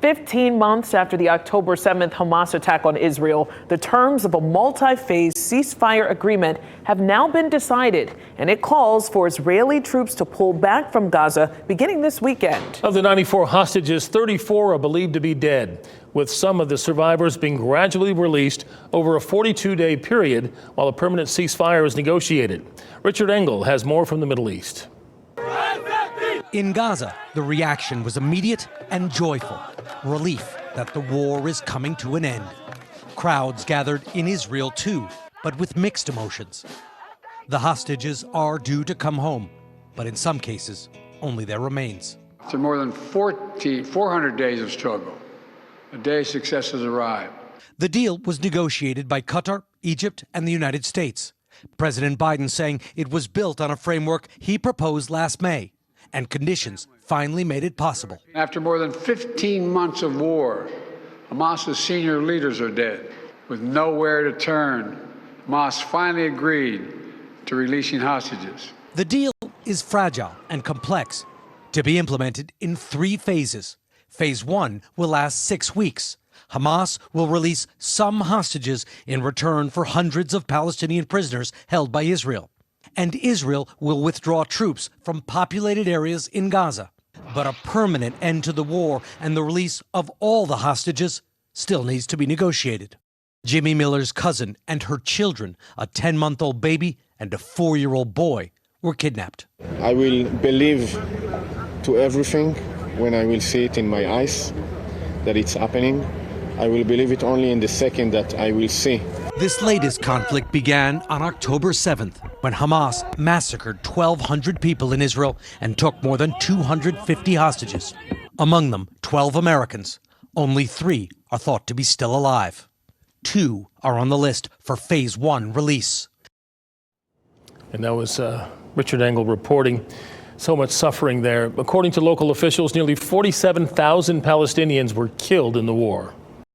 15 months after the October 7th Hamas attack on Israel, the terms of a multi-phase ceasefire agreement have now been decided, and it calls for Israeli troops to pull back from Gaza beginning this weekend. Of the 94 hostages, 34 are believed to be dead, with some of the survivors being gradually released over a 42-day period while a permanent ceasefire is negotiated. Richard Engel has more from the Middle East. In Gaza, the reaction was immediate and joyful. Relief that the war is coming to an end. Crowds gathered in Israel too, but with mixed emotions. The hostages are due to come home, but in some cases, only their remains. After more than 400 days of struggle, a day of success has arrived. The deal was negotiated by Qatar, Egypt, and the United States. President Biden saying it was built on a framework he proposed last May, and conditions finally made it possible. After more than 15 months of war, Hamas's senior leaders are dead. With nowhere to turn, Hamas finally agreed to releasing hostages. The deal is fragile and complex, to be implemented in 3 phases. Phase 1 will last 6 weeks. Hamas will release some hostages in return for hundreds of Palestinian prisoners held by Israel. And Israel will withdraw troops from populated areas in Gaza. But a permanent end to the war and the release of all the hostages still needs to be negotiated. Jimmy Miller's cousin and her children, a 10-month-old baby and a 4-year-old boy, were kidnapped. I will believe to everything when I will see it in my eyes that it's happening. I will believe it only in the second that I will see. This latest conflict began on October 7th, when Hamas massacred 1,200 people in Israel and took more than 250 hostages. Among them, 12 Americans. Only 3 are thought to be still alive. 2 are on the list for Phase 1 release. And that was Richard Engel reporting. So much suffering there. According to local officials, nearly 47,000 Palestinians were killed in the war.